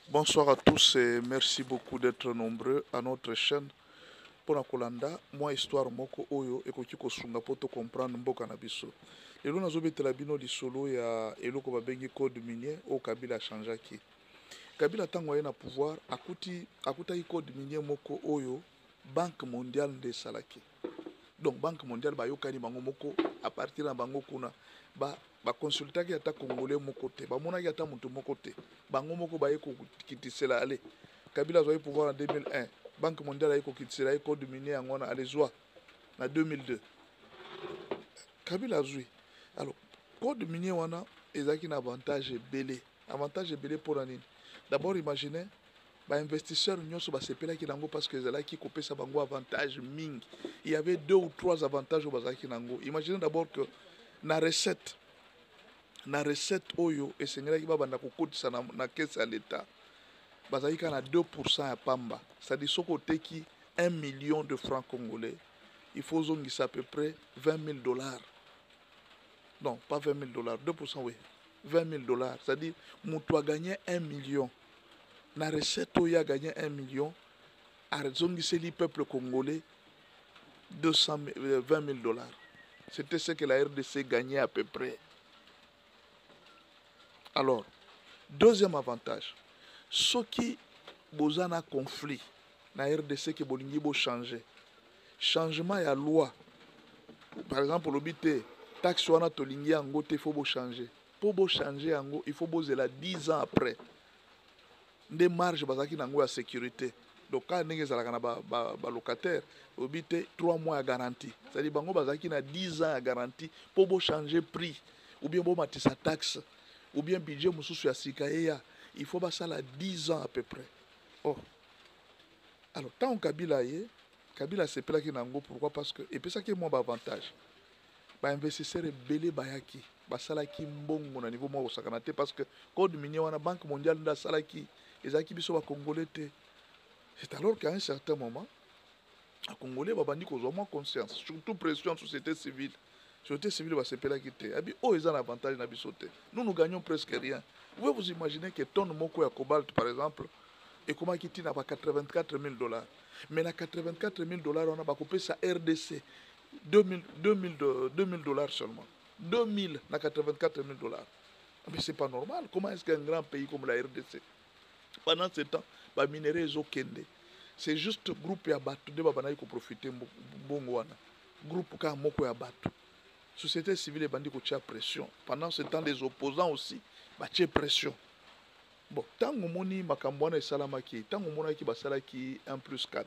Bonsoir à tous et merci beaucoup d'être nombreux à notre chaîne. Pour la Kolanda, moi histoire moko oyo ekoki kosunga po to comprendre mboka na biso. Lelo nazobetela bino lisolo ya eloko babengi code minier o Kabila changeaki. Kabila tango aye na pouvoir akutaki code minier moko oyo Banque mondiale nde esalaki. Donc Banque mondiale bayokani bango moko à partir na bango kuna bakonsultaki ata congolais moko te, bamonaki ata moto moko te, bango moko baye kokitisela ale Kabila azwaki pouvoir en 2001, Banque mondiale aye kokitisela ye code minier yango wana alezwa na 2002 Kabila azwi. Alors code minier wana ezalaki na avantage ebele, avantage ebele mpona nini? D'abord imaginez bainvestisseurs nyonso basepelaki nango parce que ezalaki kopesa bango avantage mingi. Il y avait 2 ou 3 avantages oyo bazalaki nango. Imaginez d'abord que na recette oyo esengelaki babanda kokotisa na caisse ya l'État bazalaki kaka na 2% ya pamba. C'est-à-dire soki oteki 1 million de francs congolais, il faut ozongisa à peu près 20 000 dollars. Non, pas 20 000 dollars, 2% oui, 20 000 dollars. C'est-à-dire moto a gagné 1 million. Na recette oyo a gagné 1 million, azongiseli peuple congolais 20 000 dollars. C'était ce que la RDC gagnait à peu près. Alors, deuxième avantage, ceux qui ont un conflit na RDC qui bolingi bo changer. Changement ya loi. Par exemple, l'obité taxe wana tolingi yango te faut bo changer. Pour bo changer yango, il faut bozela 10 ans après. Des marges bazaki nango ya sécurité. Donc quand ndenge ezalaka na ba locataire, obité 3 mois ya garantie. C'est-à-dire bango bazaki na 10 ans ya garantie pour bo changer prix ou bien bo matisa taxe ou bien budget mususu ya sika eya, il faut basala 10 ans à peu près. Oh. Alors tant Kabila ye, Kabila sepelaki nango pourquoi? Parce que epesaki moi ba avantage. Ba investisseur ebele bayaki, basalaki mbongo na niveau moko sakana te parce que code minier wana Banque mondiale nda salaki ezaki biso ba congolais te. C'est alors qu'à un certain moment, les Congolais babandi kozwa moins conscience, surtout pression de société civile. Société civile va s'appeler qui te. Abi oh ils ont avantage na bisote. Nous gagnons presque rien. Vous pouvez vous imaginer que tonne moko ya cobalt par exemple et comment qui tient à 84 000 dollars. Mais na 84 000 dollars on a pas coupé sa RDC 2000 dollars seulement. 2000 na 84 000 dollars. Mais c'est pas normal. Comment est-ce qu'un grand pays comme la RDC pendant ce temps ba minerais ezokende? C'est juste groupe ya bato de babanayi ko profiter mbongo wana. Groupe ka moko ya bato. Société civile bandi ko tia pression. Pendant ce temps les opposants aussi ba tia pression. Bon, tango moni makambo wana esalamaki, tango monaki basalaki 1+4.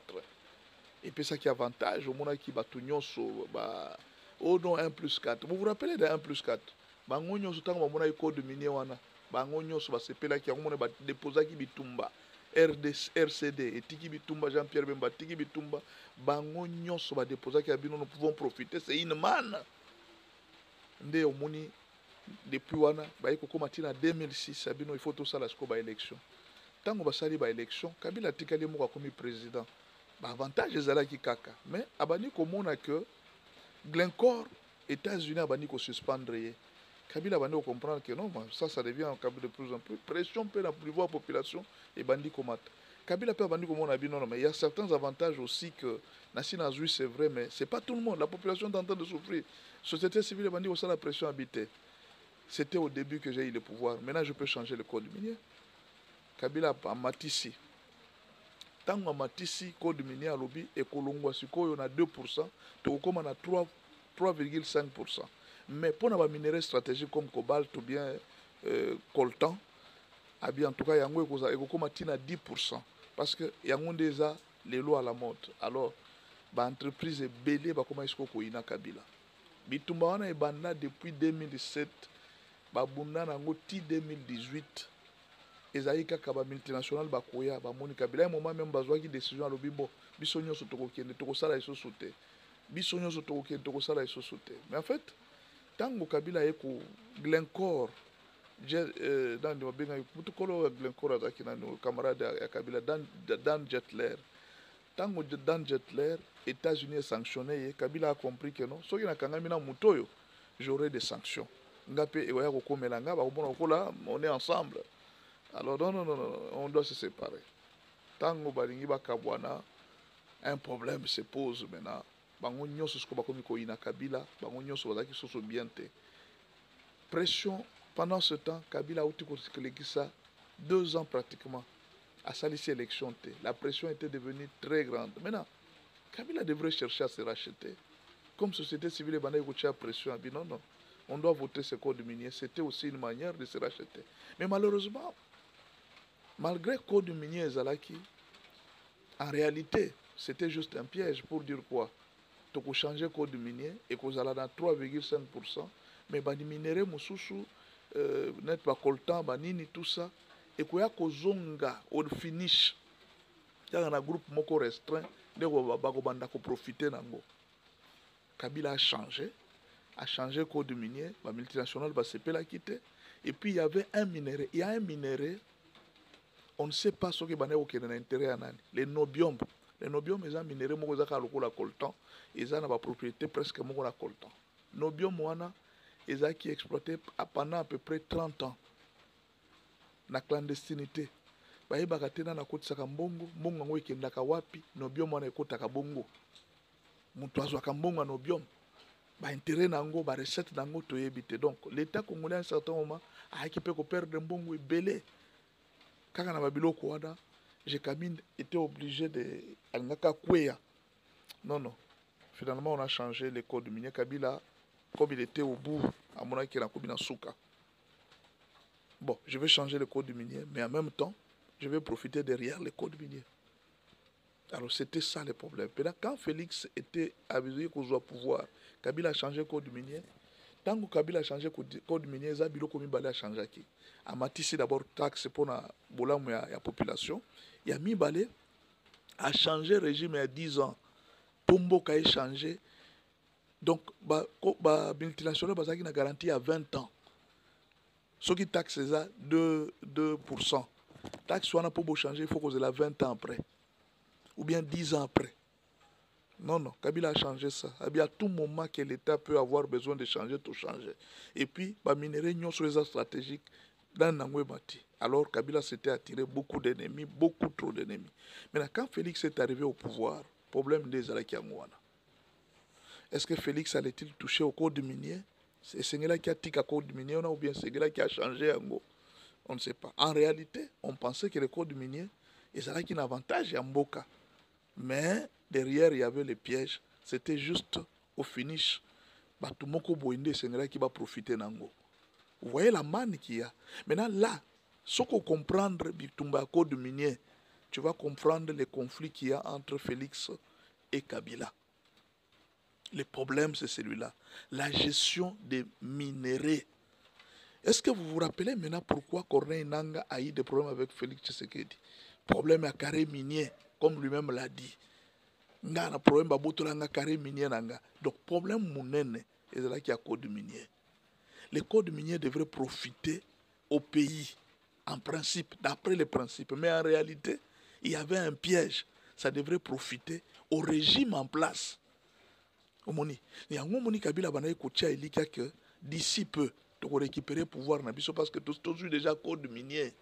Et puis ça qui avantage, au monaki bato nyonso ba oh non 1+4. Vous vous rappelez de 1+4? Bango nyonso tango ba monaki code minier wana, bango nyonso basepelaki yango mona ba déposaki bitumba. RCD etiki bitumba, Jean-Pierre Bemba tiki bitumba, bango nyonso ba déposaki ya bino, nous pouvons profiter, c'est une manne. Nde omoni depuis wana baye kokoma tina 2006 abino il faut tout ça la siko ba élection. Tango basali ba élection, Kabila tikali moko akomi président. Ba avantage ezalaki kaka, mais abani komona que Glencore États-Unis abani ko suspendre ye. Kabila bandi comprendre que non, ça devient un câble de plus en plus. Pression peut la plus voir population et bandi combat. Kabila peut bandi comme on a dit non, mais il y a certains avantages aussi que Nassi Nazui c'est vrai, mais c'est pas tout le monde. La population est en train de souffrir. Société civile bandi aussi la pression habitée. C'était au début que j'ai eu le pouvoir. Maintenant je peux changer le code minier. Kabila a matisi. Tant que matisi code minier à lobby et Kolongwa sikoyo na 2%, to comme on a 3,5%. Mais pour les minéraux stratégiques comme cobalt ou bien coltan, en tout cas, il y a un 10%. Parce que il y a déjà les lois à la mode. Alors, l'entreprise est belée, comment est-ce qu'on a Kabila. Bitumba wana ebanda depuis 2017, babunda nango ti 2018. Ezali kaka ba multinational bakoya ba moni Kabila un moment même bazwaki décision à lobibo biso nyonso tokokende tokosala iso sote. Biso nyonso tokokende tokosala iso sote. Mais en fait, tango Kabila eko Glencore dans le benga mutukolo Glencore azaki na camarade ya Kabila Dan Jetler. Tango Dan Jetler États-Unis sanctionné, Kabila a compris que non, soki na kangami na mutoyo, j'aurai des sanctions. Ngapé ewa ko komelanga ba komona kola on est ensemble. Alors non, non, non, non, on doit se séparer. Tango balingi bakabwana, un problème se pose maintenant. Bango nyonso siko bakomi koina Kabila, bango nyonso bazaki soso bien te. Pression pendant ce temps, Kabila a eu ça 2 ans pratiquement à salissé élection. La pression était devenue très grande. Maintenant, Kabila devrait chercher à se racheter. Comme société civile, il y a pression. Non, non, on doit voter ce code minier. C'était aussi une manière de se racheter. Mais malheureusement, malgré le code minier Zalaki, en réalité, c'était juste un piège pour dire quoi? Tu peux changer le code minier et que vous allez dans 3,5%, mais les minéraux, net pas coltan, banini, tout ça, et qu'il y a zonga au finish. Il y a un groupe moko restreint, de ko profiter nango. Kabila a changé le code minier, la multinationale va se la quitter. Et puis il y avait un minerai. Il y a un minerai, on ne sait pas ce qui est l'intérêt à nani. Les nobium. Les nobium, ils ont un minerai, ils ont la coltan. Ils ont la propriété presque la coltan. Nobium, ils ont exploité pendant à peu près 30 ans. Na clandestinité. Bayeba tena na kotisaka mbongo, mbongo ngo ekendaka wapi, nobium wana ekotaka bongo. Mutu azwaka mbongo na nobium. Ba intérêt nango, ba recette nango toyebi te. Donc l'État congolais à un certain moment a équipé ko perdre mbongo ebele. Kaka na babiloko wana, Jekamine était obligé de alingaka kweya. Non non. Finalement on a changé le code minier. Kabila comme il était au bout, à mon avis, il a commis dans Souka. Bon, je vais changer le code minier, mais en même temps, je vais profiter derrière le code minier. Alors c'était ça le problème. Maintenant, quand Félix était avisé qu'on soit pouvoir, Kabila a changé le code minier. Tant que Kabila a changé le code minier, Zabilo Komi Balé a changé. A matissé d'abord taxe pour la population. Il a mis Balé a changé le régime il y a 10 ans. Pombo a changé. Donc, la multinationale a garanti à 20 ans. Ce qui taxe c'est ça 2%. Taxe soit pour changer, il faut que la 20 ans après. Ou bien 10 ans après. Non, non, Kabila a changé ça. Il y a tout moment que l'État peut avoir besoin de changer, tout changer. Et puis, les minéraux sur les stratégiques dans Nangwebati. Alors, Kabila s'était attiré beaucoup d'ennemis, beaucoup trop d'ennemis. Maintenant, quand Félix est arrivé au pouvoir, problème des Alakiangouana. Est-ce que Félix allait-il toucher au code minier? C'est ce qui a tic à code minier ou bien c'est ce qui a changé en gros? On ne sait pas. En réalité, on pensait que le code minier, il avait un avantage à Mboka. Mais derrière, il y avait les pièges. C'était juste au finish. Batumoko Boinde, c'est ce qui va profiter d'Ango. Vous voyez la manne qu'il y a. Maintenant, là, ce qu'on comprend du code minier, tu vas comprendre les conflits qu'il y a entre Félix et Kabila. Le problème, c'est celui-là. La gestion des minéraux. Est-ce que vous vous rappelez maintenant pourquoi Corneille Nanga a eu des problèmes avec Félix Tshisekedi? Problème à carré minier, comme lui-même l'a dit. Il a un problème à carré minier. Donc, problème mounene, c'est là qu'il y a code minier. Le code minier devrait profiter au pays, en principe, d'après les principes. Mais en réalité, il y avait un piège. Ça devrait profiter au régime en place. Il y a un moment Kabila banaye kotia elika que d'ici peu, tu vas récupérer le pouvoir parce que tous eu déjà code minier.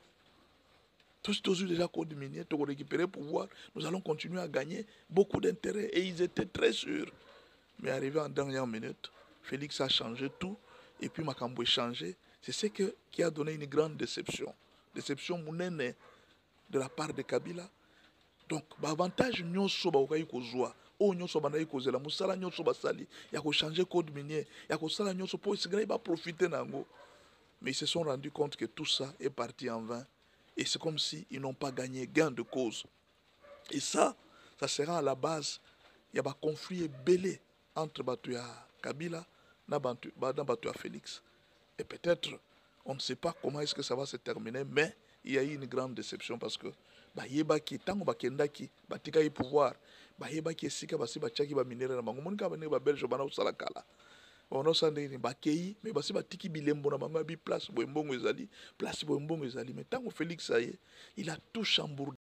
Tous eu déjà code minier, tu vas récupérer le pouvoir. Nous allons continuer à gagner beaucoup d'intérêts. Et ils étaient très sûrs. Mais arrivé en dernière minute, Félix a changé tout. Et puis Makambo a changé. C'est ce qui a donné une grande déception. Déception mounene de la part de Kabila. Donc, l'avantage, nous sommes o nyonso banayi kozela musala nyonso basali ya ko changer code minier ya ko sala nyonso po Israël va profiter nango, mais ils se sont rendus compte que tout ça est parti en vain et c'est comme si ils n'ont pas gagné gain de cause. Et ça sera à la base il y a un conflit belé entre Batuya Kabila na Batuya Félix, et peut-être on ne sait pas comment est-ce que ça va se terminer, mais il y a eu une grande déception parce que bayebaki tango bakendaki batika yi pouvoir bayebaki esika basi bachaki ba minere na bango monika bane ba belge bana usala kala ono sande ni bakei mais basi batiki bilembo na bango bi place boembongo ezali mais tango Félix aye il a tout chambouré.